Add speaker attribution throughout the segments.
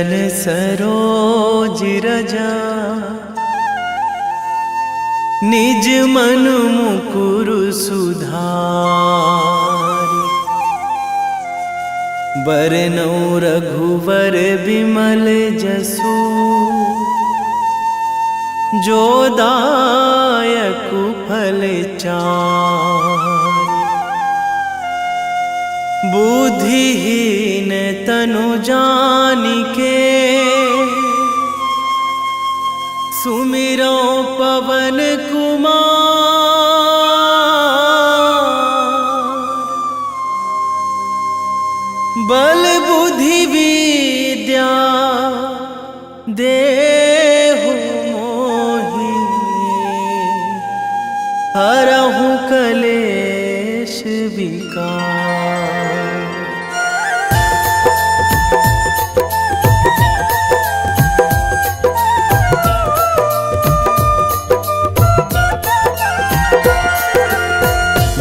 Speaker 1: चरण सरोज रजा, निज मन मुकुर सुधारि। बरनौ रघुवर बिमल जसु, जो दायक फल चारि। बुद्धिहीन तनु जानिके, सुमिरो पवन कुमार। बल बुद्धि विद्या देहु मोहि, हरहु कलेश विकार।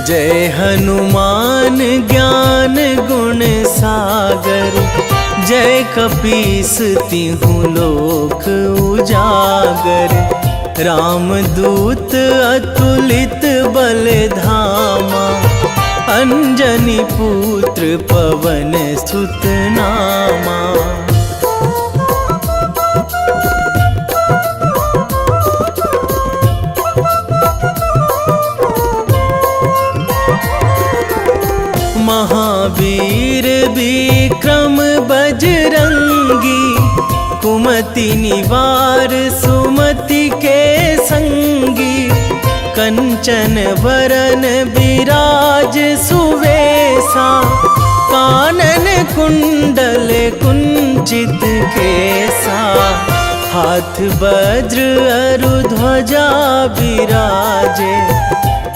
Speaker 1: जय हनुमान ज्ञान गुण सागर, जय कपीस तिहुँ लोक उजागर। रामदूत अतुलित बल धामा, अंजनी पुत्र पवन सुत नामा। महावीर विक्रम बजरंगी, कुमति निवार सुमति के संगी। कंचन वरन विराज सुवेशा, कानन कुंडल कुंचित केसा। हाथ वज्र अरु ध्वजा विराजे,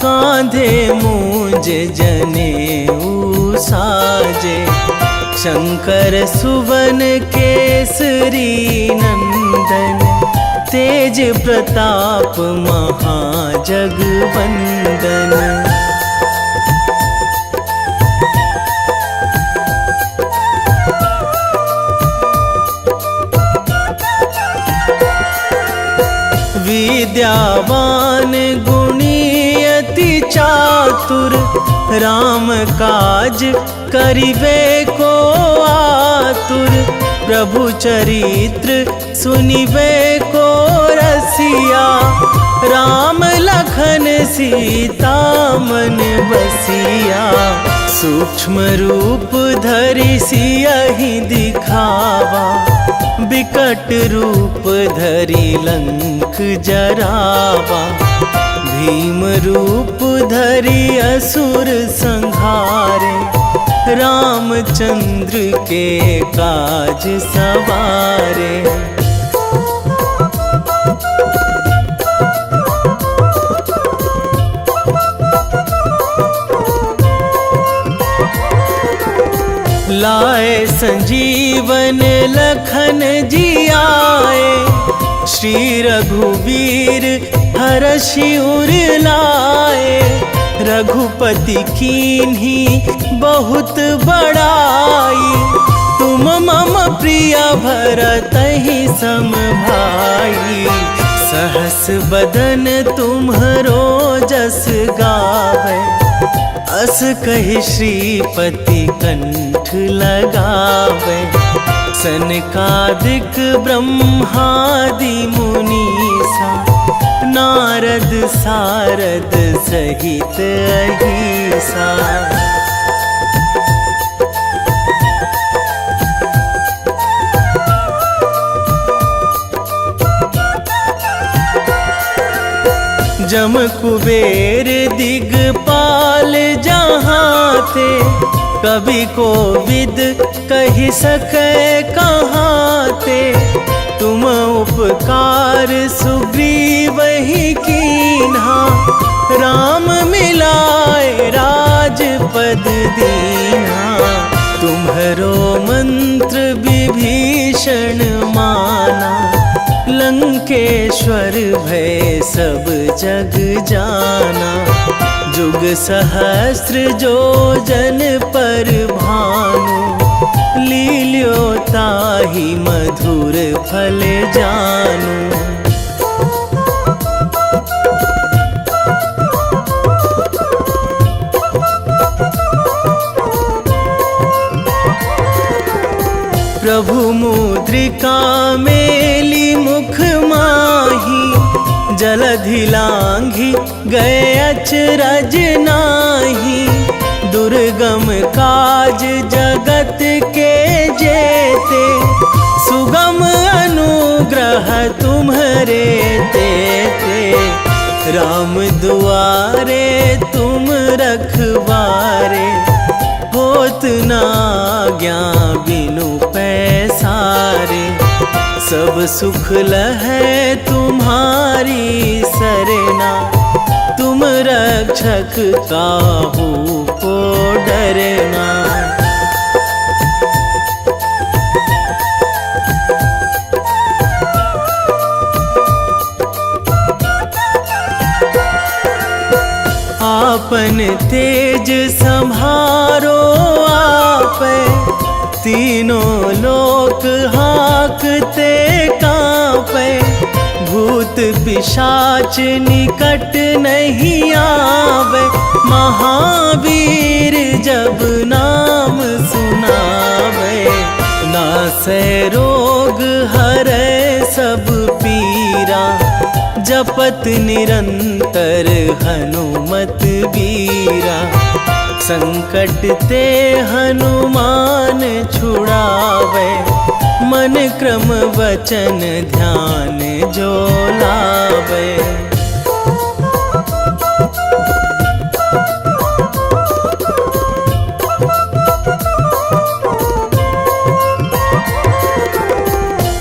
Speaker 1: कांधे मूंज जनेऊ साजे। शंकर सुवन केसरी नंदन, तेज प्रताप महाजगवंदन। विद्यावान गुणी अति चातुर, राम काज करिबे को आतुर। प्रभु चरित्र सुनिबे को रसिया, राम लखन सीता मन बसिया। सूक्ष्म रूप धरि सियहि दिखावा, बिकट रूप धरि लंक जरावा। भीम रूप धरि असुर संहारे, रामचंद्र के काज सवारे। लाए संजीवन लखन जियाए, श्री रघुवीर हरषि उर लाए। रघुपति कीन्ही बहुत बड़ाई, तुम मम प्रिय भरतहि सम भाई। सहस बदन तुम्हरो जस गावै, अस कहि श्रीपति कंठ लगावै। सनकादिक ब्रह्मादि मुनीसा, नारद सारद सहित अहिसा। जम कुबेर दिगपाल जहाँ थे, कवि कोविद कहि सकै कहाँ ते। तुम उपकार सुग्रीवहि कीन्हा, राम मिलाए राजपद दीन्हा। तुम्हरो मंत्र विभीषण माना, लंकेश्वर भय सब जग जाना। जुग सहस्त्र जो जन पर भानु, लील्यो ताहि मधुर फल जानू। प्रभु मुद्रिका मेली मुख माही, जलधि लांघी गए अचरज नाही। दुर्गम काज जगत के जेते, सुगम अनुग्रह तुम्हरे तेते। राम दुआरे तुम रखवारे, होत ना आज्ञा बिनु पैसारे। सब सुख लहै तुम्हारी सरना, तुम रक्षक काहू को डरना। आपन तेज संभारो आपै, तीनों लोक हाकते कांपै। भूत पिशाच निकट नहीं आवे, महावीर जब नाम सुनावे। नासै रोग हरै सब पीरा, जपत निरंतर हनुमत बीरा। संकट ते हनुमान छुड़ावे, मन क्रम वचन ध्यान जो लावे।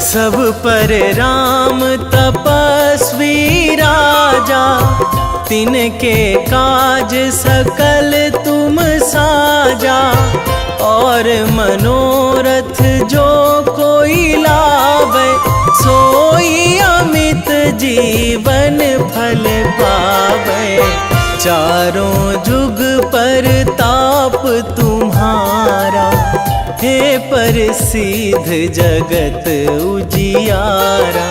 Speaker 1: सब पर राम तपस्वी राजा, तिनके काज सकल तुम साजा। और मनोरथ जो कोई लावे, सोई अमित जीवन फल पावे। चारों जुग पर ताप तुम्हारा, हे प्रसिद्ध जगत उजियारा।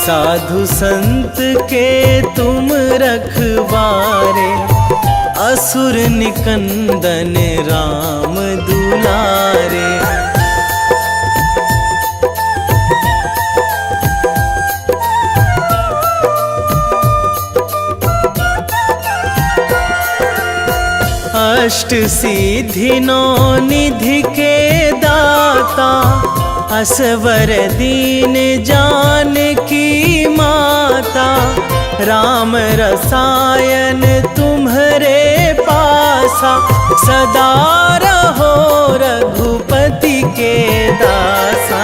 Speaker 1: साधु संत के तुम रखवारे, असुर निकंदन राम दुलारे। अष्ट सिद्धि नौ निधि के दाता, असवर दीन जानकी माता। राम रसायन तुम्हरे पासा, सदा रहो रघुपति के दासा।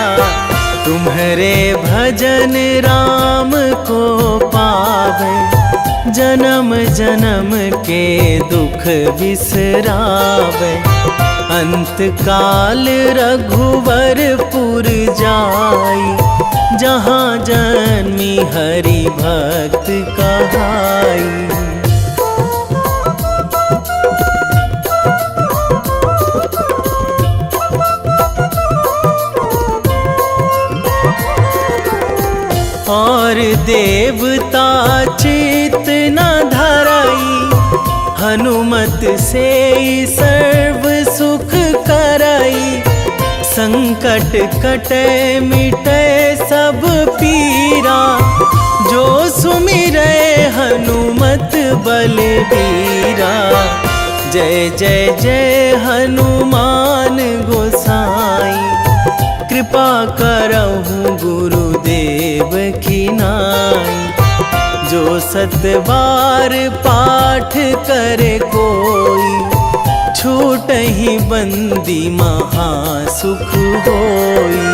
Speaker 1: तुम्हरे भजन राम को पावे, जन्म जन्म के दुख बिसरावे। अंत काल रघुवरपुर जाई, जहाँ जन्मी हरि भक्त कहाई। और देवता चित न धराई, हनुमत से सर्व सुख कराई। संकट कटे मिटे सब पीरा, जो सुमिरै हनुमत बलबीरा। जय जय जय हनुमान गोसाई, कृपा करहु गुरुदेव की नाई। जो सतबार पाठ करे कोई, छूटहि बंदी महासुख होई।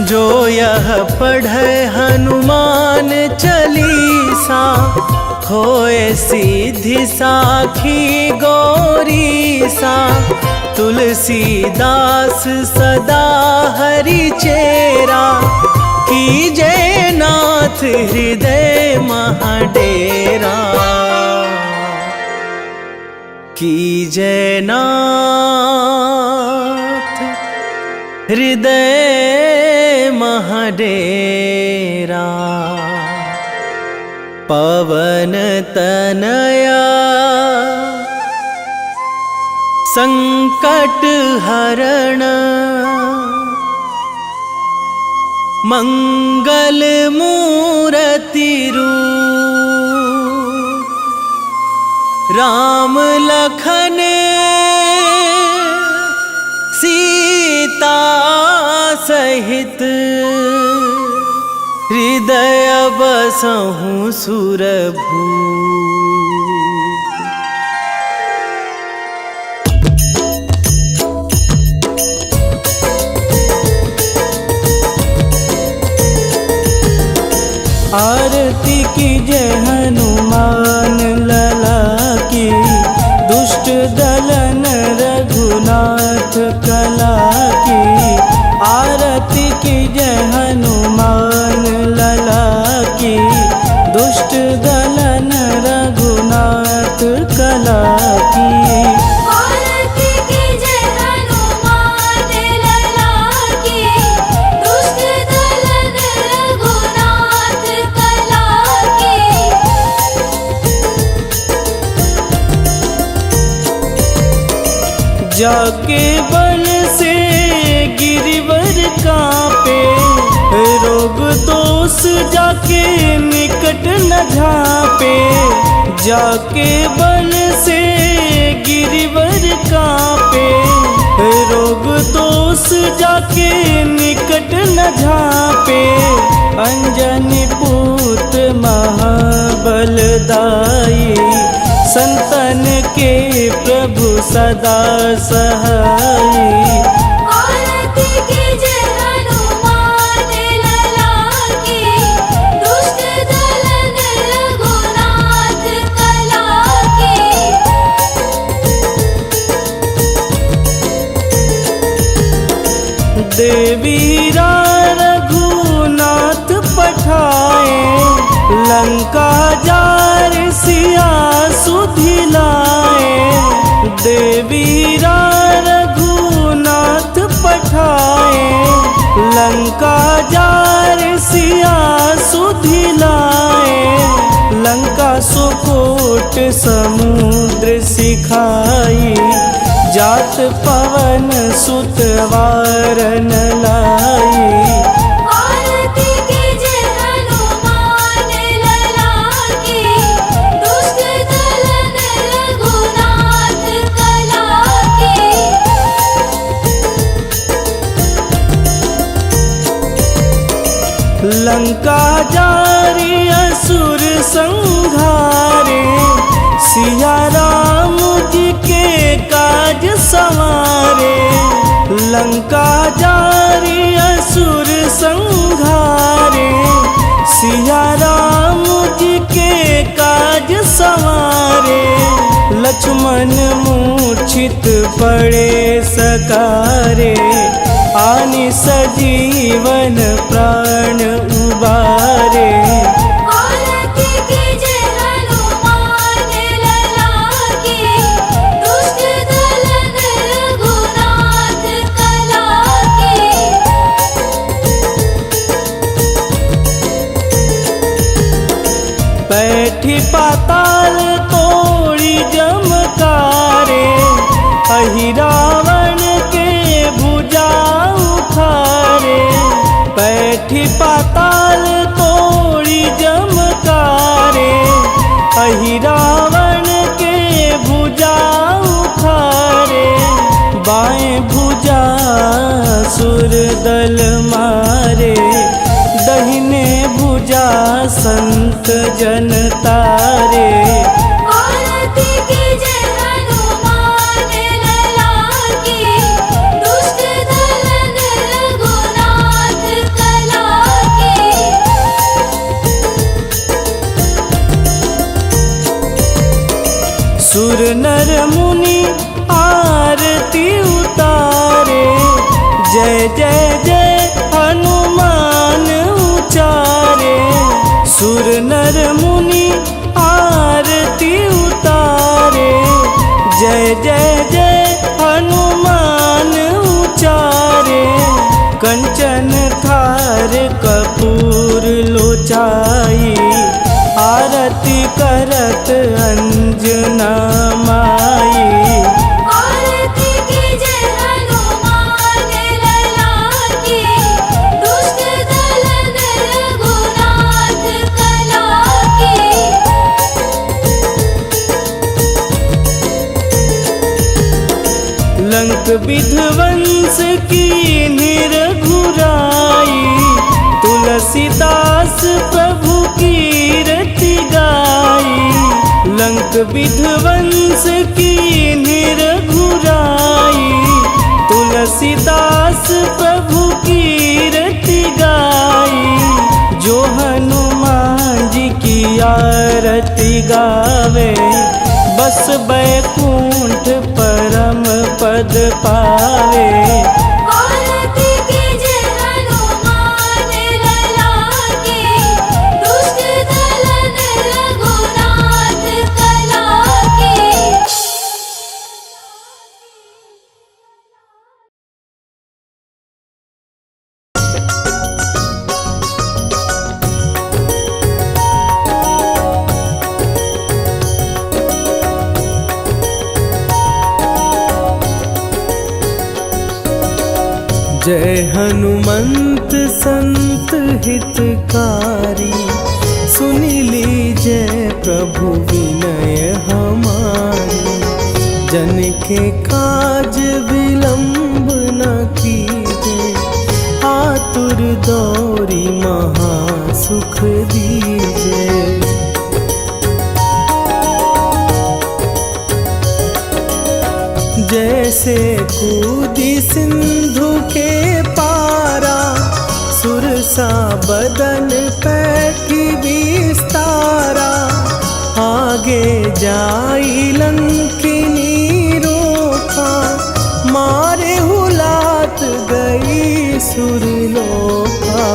Speaker 1: जो यह पढ़े हनुमान चालीसा, होए सीधी साखी गौरीसा। तुलसीदास सदा हरि चेरा, कीजे नाथ हृदय महाडेरा, कीजे नाथ हृदय महाडेरा। पवन तनया संकट हरण, मंगल मूर्ति रूप, राम लखन सीता सहित, हृदय बसहु सुरभूप।
Speaker 2: आरती कीजय हनुमान लला की, दुष्ट दलन रघुनाथ कला की। आरती कीजय हनुमान लला की, दुष्ट दलन रघुनाथ कला की। जाके बल से गिरिवर कांपे, रोग दोष जाके निकट न झांपे। जाके बल से गिरिवर कांपे, रोग दोष जाके निकट न झांपे। अंजनी पुत्र महाबलदाई, संतन के प्रभु सदा सहाई।
Speaker 3: आरती कीजय हनुमान लला की, दुष्ट दलन रघुनाथ कला की।
Speaker 2: देवीरा रघुनाथ पठाए, लंका जार सिया सुधिलाए। देवीरा रघुनाथ पठाए, लंका जार सिया सुधिलाए। लंका सुकोट समुद्र सिखाई, जात पवन सुत वारन लाई।
Speaker 3: आरती कीजय हनुमान लला की, दुष्ट दलन रघुनाथ कला की।
Speaker 2: लंका जारी असुर संहारे, सिया राम जी के काज संवारे। लंका जारी असुर संहारे, सिया राम जी के काज संवारे। लक्ष्मण मूर्छित पड़े सकारे, आनि सजीवन प्राण उबारे।
Speaker 3: आरती कीजय हनुमान लला की, दुष्ट दलन रघुनाथ कला की।
Speaker 2: बैठी पाताल तोड़ी जमकारे, अहि रावण के भुजा उखारे। बैठी पाताल तोड़ी जमकारे, अहि रावण के भुजा उखारे। बाएं भुजा सुर दल मारे, दहिने भुजा संत जन तारे।
Speaker 3: आरती कीजय हनुमान लला की, दुष्ट दलन रघुनाथ कला की।
Speaker 2: सुर नर मुनि आरती उतारे, जय जय जय हनुमान सुर नर मुनि आरती उतारे, जय जय जय हनुमान उचारे। कंचन थार कपूर लोचाई, आरती करत अंजना माई।
Speaker 3: आरती कीजे हनुमान लला की, दुष्ट दलन रघुनाथ कला की।
Speaker 2: लंक विध्वंस की निरघुराई, तुलसीदास प्रभु कीरति गाई। लंक विध्वंस की निरघुराई, तुलसीदास प्रभु कीरति गाई। जो हनुमान जी की आरती गावे, बस बैकुंठ परम पद पावे।
Speaker 3: आरती कीजे हनुमान लला की, दुष्ट दलन रघुनाथ कला की।
Speaker 1: जय हनुमंत संत हितकारी, सुनि लीजय प्रभु विनय हमारी। जन के काज विलंब न कीजे, आतुर दौरी महासुख दीजे। जैसे कूदी सिंधु के पारा, सुरसा बदन पैठी विस्तारा। आगे जाई लंकिनी रोका, मारे हुलात गई सुरलोका।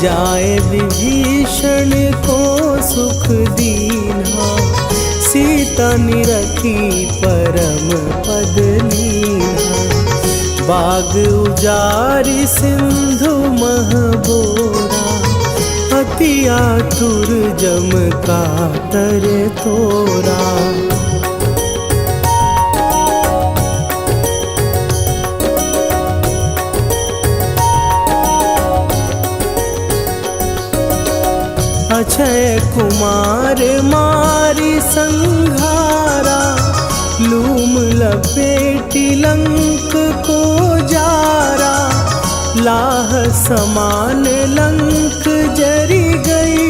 Speaker 1: जाए विभीषण को सुख दीना, सीता निरखी परम पद लीना। बाग उजारि सिंधु महबोरा, अति आतुर जम कातर तोरा। अक्षय कुमार मारी संघारा, लूम लपेटी लंक को जारा। लाह समान लंक जरी गई,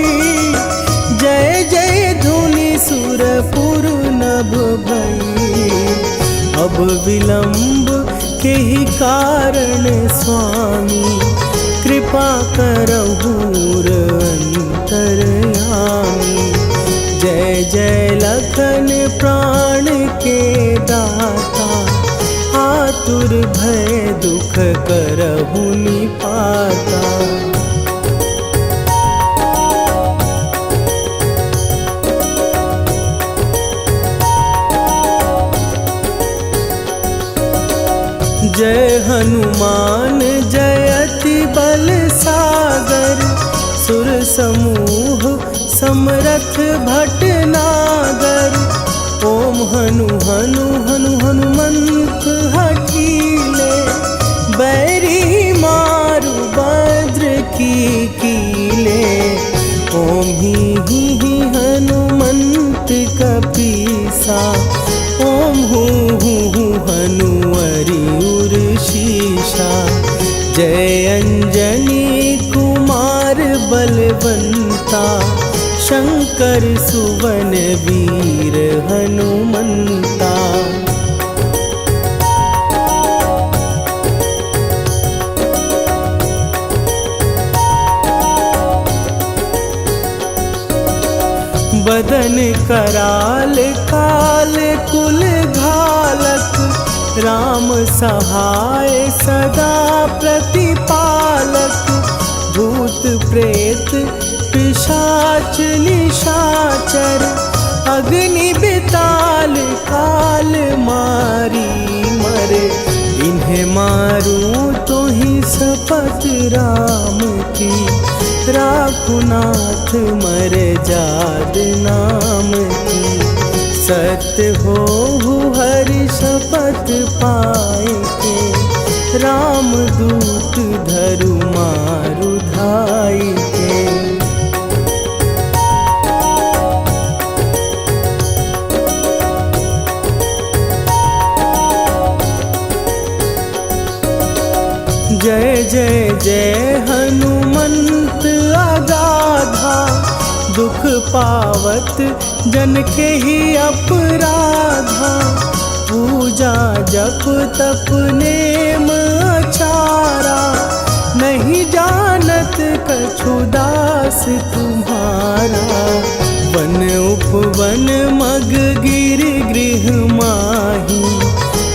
Speaker 1: जय जय धुनि सुरपुर नभ भई। अब विलंब के ही कारण स्वामी, कृपा करहु अंतरयामी। जय जय लखन प्राण के दाता, आतुर भय दुख करहु निपाता। जय हनुमान जयति बल सागर, सुर समूह समरथ भटनागर। ओम हनु हनु हनु हनुमंत हठीले, बैरी मारु भद्र की कीले। ओम ही हनुमंत कपीसा, ओम हूँ हनुअरि उर शीशा। जय अंजनी कुमार बलवंता, शंकर सुवन वीर हनुमंता। बदन कराल काल कुल घालक, राम सहाय सदा प्रतिपालक। भूत प्रेत पिशाच पिशाच निशाचर अग्नि बिताल काल मारी मरे। इन्हें मारूं तो ही शपथ राम की, राखुनाथ मर जाद नाम की। सत्य हो हरि शपथ पाए के, राम दूत धरु मारु धाई के। जय जय जय हनुमंत अगाधा, दुख पावत जन के ही अपराधा। पूजा जप तप नेम अचारा, नहीं जानत कछु दास तुम्हारा। वन उपवन मग गिर गृह माही,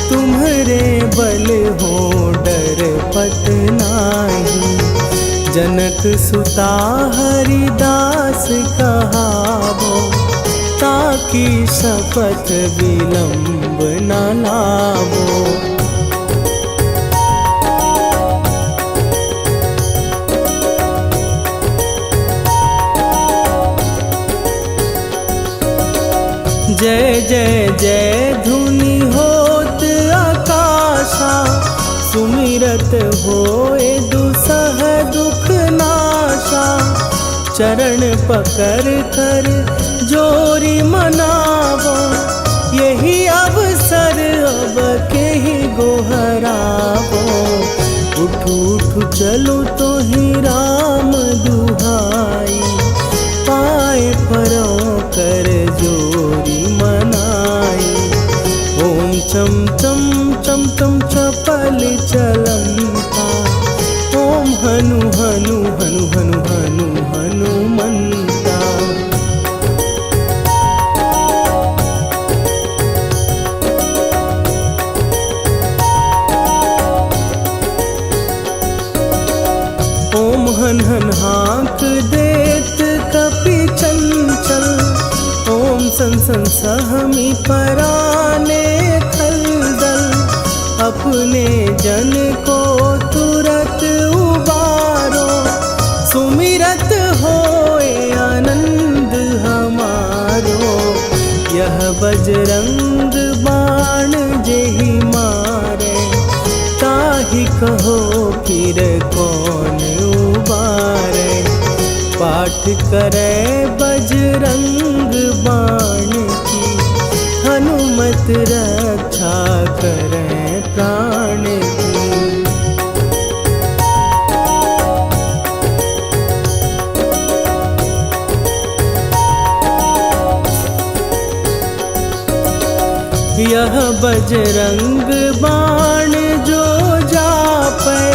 Speaker 1: तुम्हारे बल हो डर पत नाही। जनक सुता हरिदास कहावो, ताकि शपथ विलंब न लावो। जय जय जय धुनि होत आकाशा, सुमिरत होए दुसह दुख नाशा। चरण पकड़ कर जोरी मनावो, यही अवसर अब के ही गोहरावो। उठ उठ चलो तो ही राम दुहाई, पाए परो कर जोरी मनाई। ओम चम चम चम चम चपल चलंता, ओम हनु हनु हनु हनु हनु हनुमंता। ओम हन हन हाँक देत कपि चंचल, ओम सन सन सहमी पराने खलदल। अपने जन को तुरत उबारो, सुमिरत होए आनंद हमारो। यह बजरंग बाण जेहि मारे, ताहि कहो फिर कौन उबारे। पाठ करे बजरंग बाण की, हनुमत रक्षा करे प्राण की। यह बजरंग बाण जो जापै,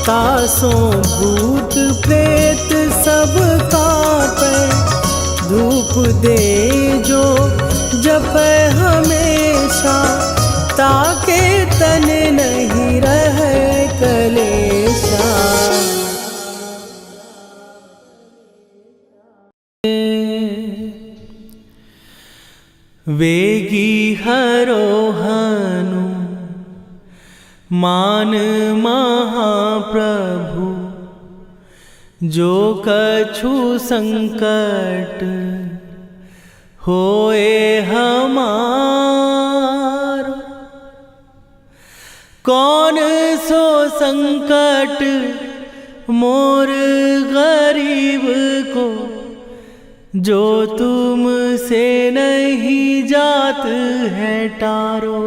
Speaker 1: तासों भूत प्रेत सब कापै। धूप दे जो जपै हमेशा, ताके तन नहीं रहे कलेशा। वेगी हरोहनु मान महाप्रभु, जो कछु संकट होए हमारो। कौन सो संकट मोर गरीब को, जो तुम से नहीं जात है टारो।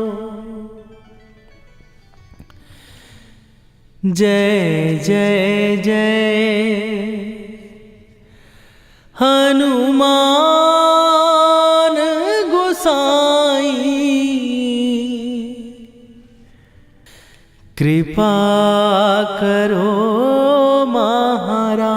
Speaker 1: जय जय जय हनुमान गोसाई, कृपा करो महाराज।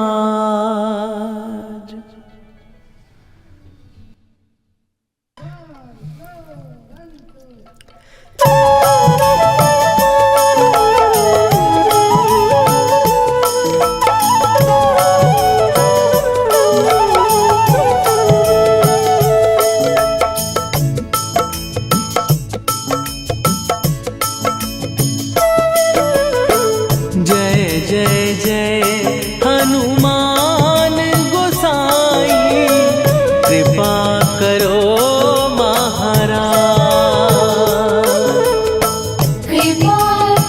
Speaker 1: करो महाराज।
Speaker 3: कृपा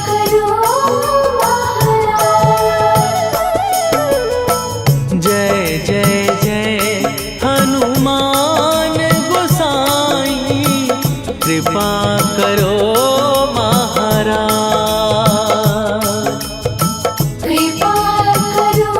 Speaker 3: करो महाराज।
Speaker 1: जय जय जय हनुमान गोसाई, कृपा करो महाराज।
Speaker 3: कृपा करो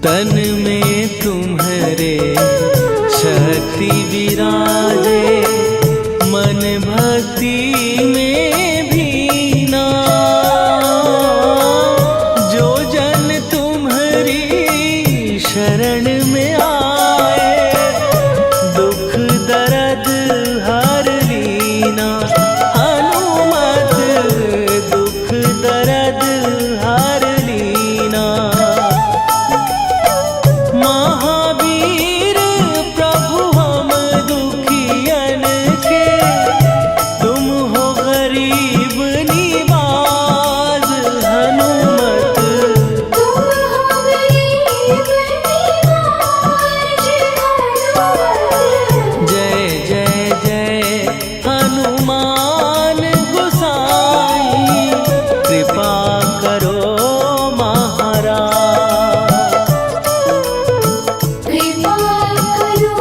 Speaker 1: तन में तुम्हारे शक्ति विराजे, मन भक्ति में भीना। जो जन तुम्हारी शरण में आए, दुख दर्द हर लीना। हनुमत दुख दर्द हर लीना। महावीर प्रभु हम दुखियन के, तुम हो गरीब निवाज। हनुमत
Speaker 3: तुम हो गरीब निवाज।
Speaker 1: जय जय जय हनुमान गोसाई, कृपा करो महाराज।
Speaker 3: कृपा करो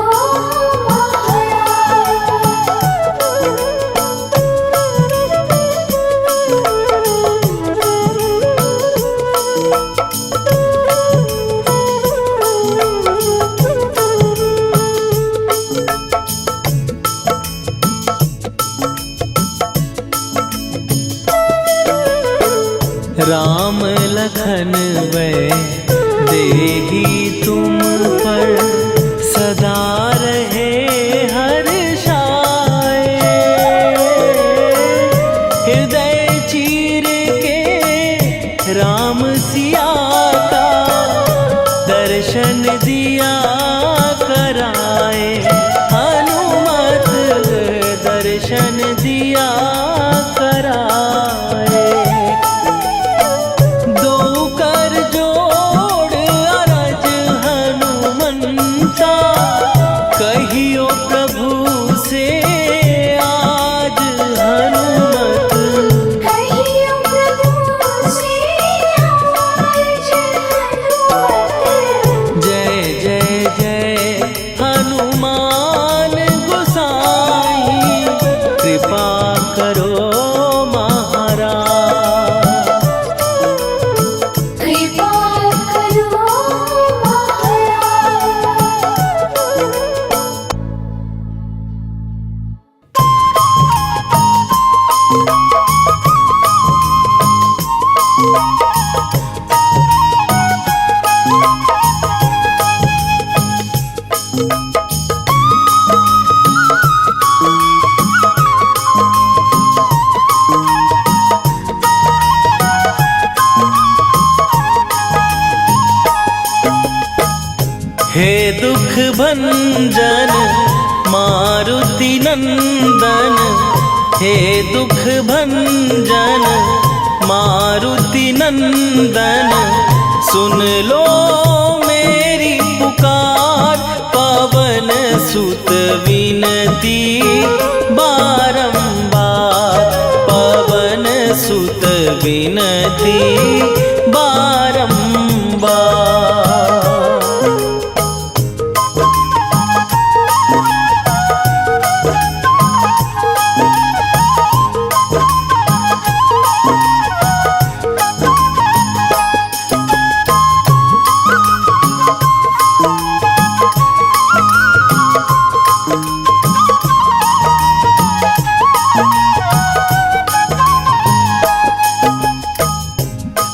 Speaker 1: राम लखन वै देही तुम पर, सदा रहे हर्षाए। हृदय चीर के राम सिया का, दर्शन दिया कराए। हनुमत दर्शन दिया कराए। दो कर जोड़ अरज हनुमंता, कहियो प्रभु से आज। हनुमत
Speaker 3: कहियो प्रभु से आज।
Speaker 1: जय जय जय हनुमान गोसाई, कृपा करो महाराज।
Speaker 3: कृपा करो
Speaker 1: हे दुख भंजन मारुति नंदन, हे दुख भंजन मारुति नंदन। सुन लो मेरी पुकार, पवन सुत विनती बारंबार। पवन सुत विनती बारंबार।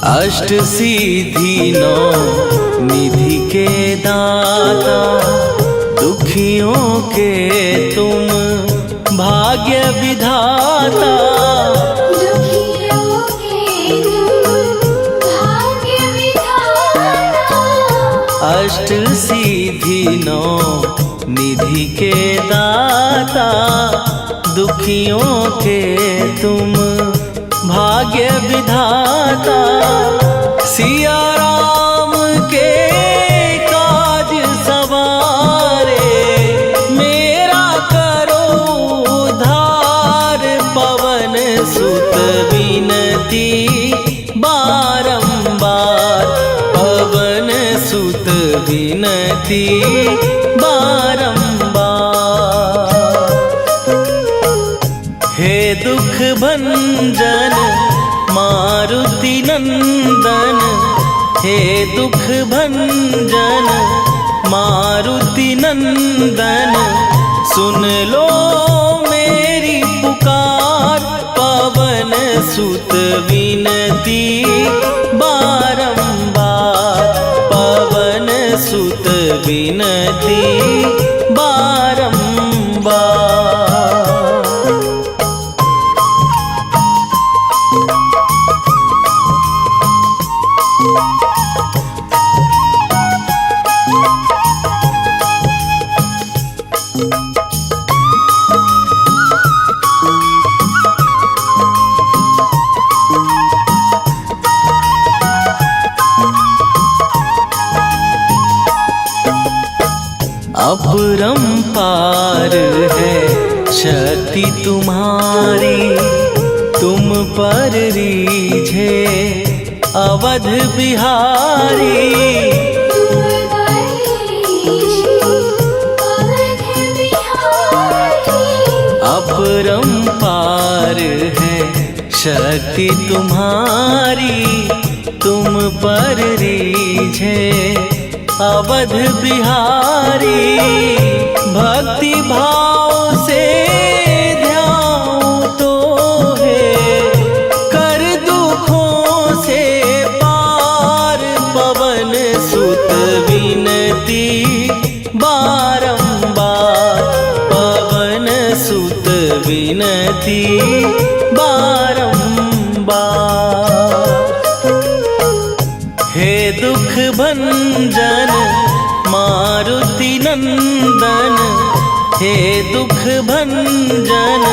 Speaker 1: अष्ट सिद्धि नौ निधि के दाता, दुखियों के तुम विधाता
Speaker 3: दुखियों के तुम भाग्य विधाता
Speaker 1: अष्ट सिद्धि नौ निधि के दाता दुखियों के तुम भाग्य विधाता सिया राम के काज सवारे मेरा करो उद्धार पवन सुत विनती बारंबार पवन सुत विनती बारंबार हे दुख भंजन मारुति नंदन हे दुख भंजन मारुति नंदन सुन लो मेरी पुकार पवन सुत विनती बारंबार पवन सुत विनती बारंबार अपरंपार है शक्ति तुम्हारी तुम पर रीझे अवध बिहारी
Speaker 3: तुम बरीशी अवध बिहारी
Speaker 1: अपरंपार है शक्ति तुम्हारी तुम पर रीझे अवध बिहारी भक्ति भाव से ध्याऊं तो है कर दुखों से पार पवन सुत विनती बारंबार पवन सुत विनती बारंबार हे दुख भंजन मारुति नंदन हे दुख भंजन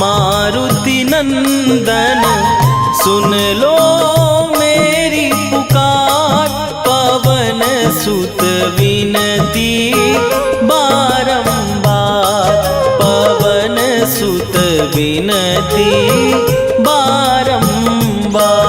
Speaker 1: मारुति नंदन सुन लो मेरी पुकार पवन सुत विनती बारंबार पवन सुत विनती बारंबार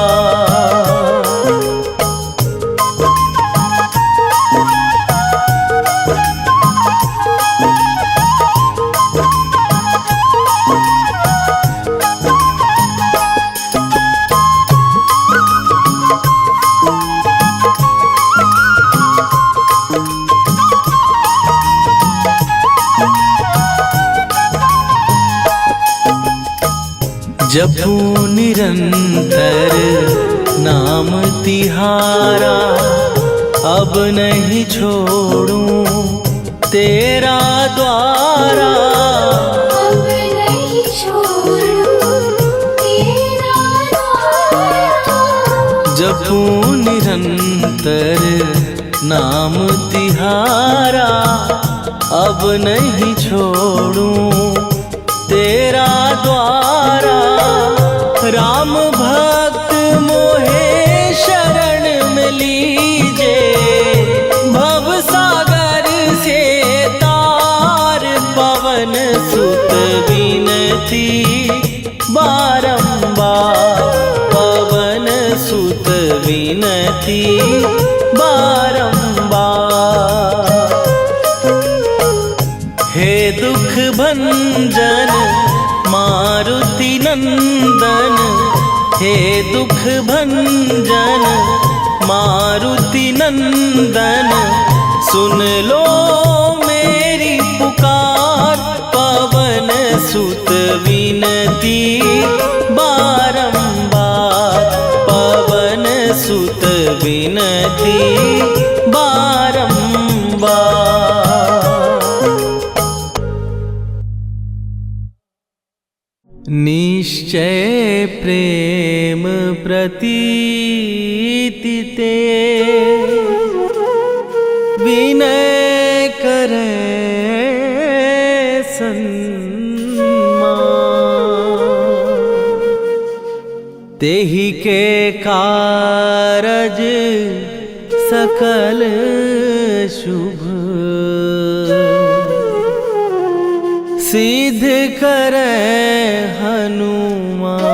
Speaker 1: जपू निरंतर नाम तिहारा अब नहीं छोड़ूं तेरा द्वारा
Speaker 3: अब नहीं छोड़ूं तेरा द्वारा
Speaker 1: जपू निरंतर नाम तिहारा अब नहीं छोड़ूं तेरा द्वारा राम भक्त मोहे शरण में लीजे भव सागर से तार पवन सुत विनती बारंबार पवन सुत विनती बारंबार हे दुख भंजन मारुति नंदन हे दुख भंजन मारुति नंदन सुन लो मेरी पुकार पवन सुत विनती बारंबार पवन सुत विनती बारंबार। निश्चय प्रेम प्रतीति ते विनय करे सन्मान। तेहि के कारज सकल शुभ सिद्ध करे हनुमान।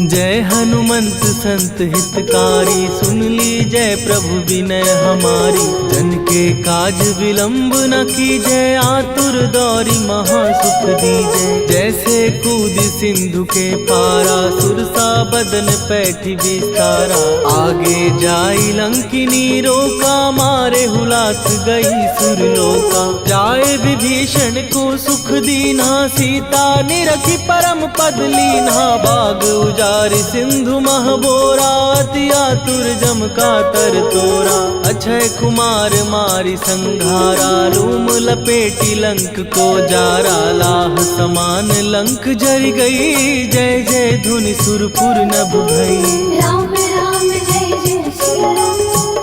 Speaker 1: जय हनुमंत संत हितकारी, सुन ली जय प्रभु विनय हमारी। जन के काज विलंब न कीजय, आतुर दौरी महासुख दीजय। जैसे कूद सिंधु के पारा, सुरसा बदन पैठी विस्तारा। आगे जाई लंकिनी रोका, मारे हुलाक गई सुरलोका। जाए विभीषण को सुख दीना, सीता निरखी परम पद लीना। बाग उजारि सिंधु महबोरा, अति आतुर जम का तर तोरा। अक्षय कुमार मारी संघारा, रूम लपेटी लंक को जारा। लाह समान लंक जर गई, जय जय धुनि सुरपुर नभ भई।
Speaker 3: राम राम जय जय सिया राम,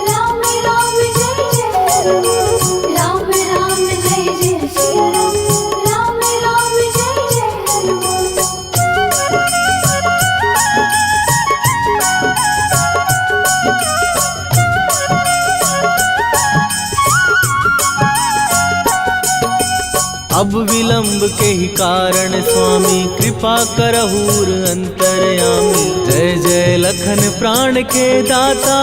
Speaker 3: राम राम जय जय हनुमान। राम राम जय जय सिया राम, राम राम जय जय हनुमान।
Speaker 1: अब विलंब के ही कारण स्वामी, कृपा करहूर अंतरयामी। जय जय लखन प्राण के दाता,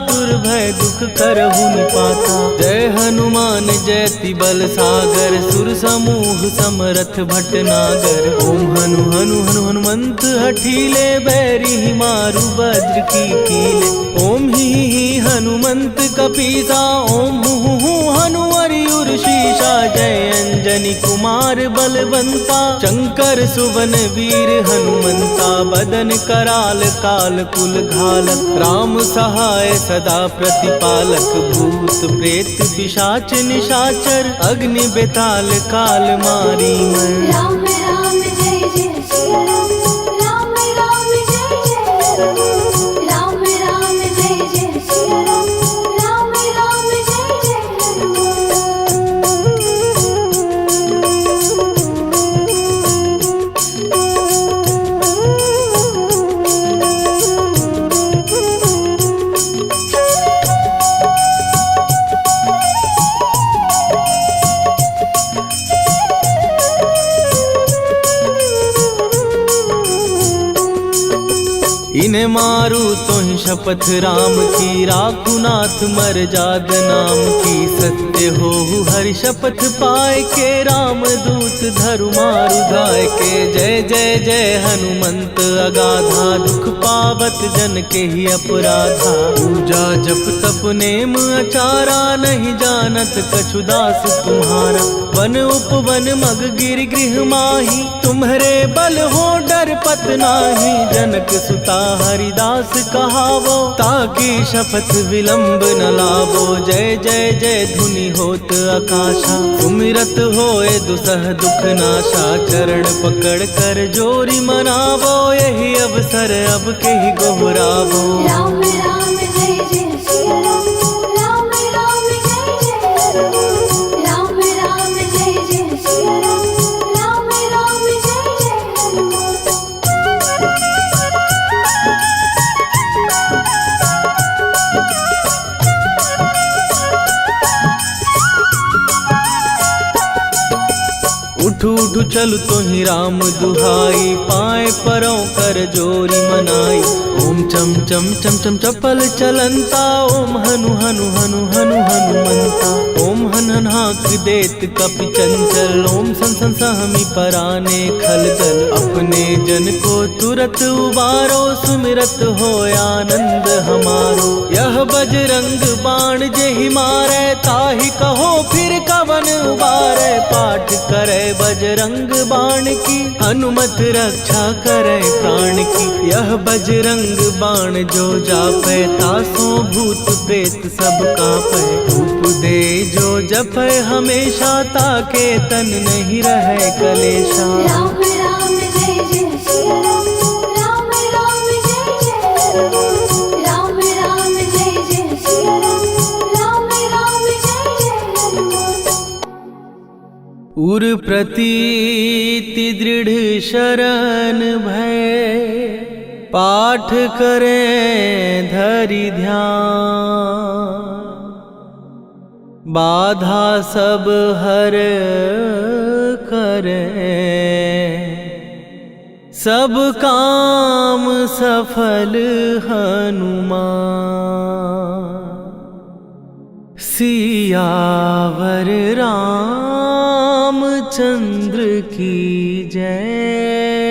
Speaker 1: दुर्भय दुख करहु निपाता। जय हनुमान जयति बल सागर, सुर समूह समरथ भटनागर। ओम हनु हनु हनु हनुमंत हठीले, बैरी मारु वज्र की कीले। ओम ही हनुमंत कपीसा, ओम हु हनुमरि उर्शीसा। जय अंजनी कुमार बलवंता, शंकर सुवन वीर हनुमंता। बदन कराल काल कुल घालक, राम सहाय सदा प्रतिपालक। भूत प्रेत पिशाच निशाचर, अग्नि बेताल काल मारी मर।
Speaker 3: राम राम जय जय सिया राम, राम राम जय जय हनुमान। राम राम जय जय सिया राम, राम राम जय जय हनुमान।
Speaker 1: इन्हें मारू तो ही शपथ राम की, राखू नाथ मर जाग नाम की। सत्य हो हरि शपथ पाए के, राम दूत धरु मारु धाय के। जय जय जय हनुमंत अगाधा, दुख पावत जन के ही अपराधा। पूजा जप तप नेम अचारा, नहीं जानत कछु दास तुम्हारा। वन उपवन मग गिर गृह माही, तुम्हरे बल हो डर पत नाही। जनक सुता हरिदास कहावो, ताकि शपथ विलंब न लावो। जय जय जय धुनि होत आकाशा, सुमिरत होए दुसह दुख नाशा। चरण पकड़ कर जोरी मनावो, यही अवसर अब के ही गोहरावो।
Speaker 3: राम राम जय जय सिया राम, राम राम जय जय हनुमान। राम राम जय जय सिया राम, राम राम जय जय हनुमान।
Speaker 1: उठ उठ उठु चलु तोहि राम दुहाई, पाए परों कर जोरी मनाई। ओम चम चम चम चम चपल चलंता, ओम हनु हनु हनु हनु हनुमंता। ओम हन हन हाक देत कपि चंचल, ओम सन सन सहमी पराने खलदल। अपने जन को तुरत उबारो, सुमिरत हो आनंद हमारो। यह बजरंग बाण जेहि मारै, ताहि कहो फिर कवन उबारै। पाठ करे बजरंग बाण की, हनुमत रक्षा करे प्राण की। यह बजरंग बाण जो जापै, तासो भूत प्रेत सब कांपै। धूप दे जो जपै हमेशा, ताके तन नहीं रहे कलेशा।
Speaker 3: राम राम जय जय सिया राम, राम राम जय जय राम। राम राम जय जय सिया राम, राम राम जय जय राम।
Speaker 1: उर प्रतीति दृढ़ शरण भय, पाठ करें धरि ध्यान। बाधा सब हर करें, सब काम सफल हनुमान। सियावर रामचंद्र की जय।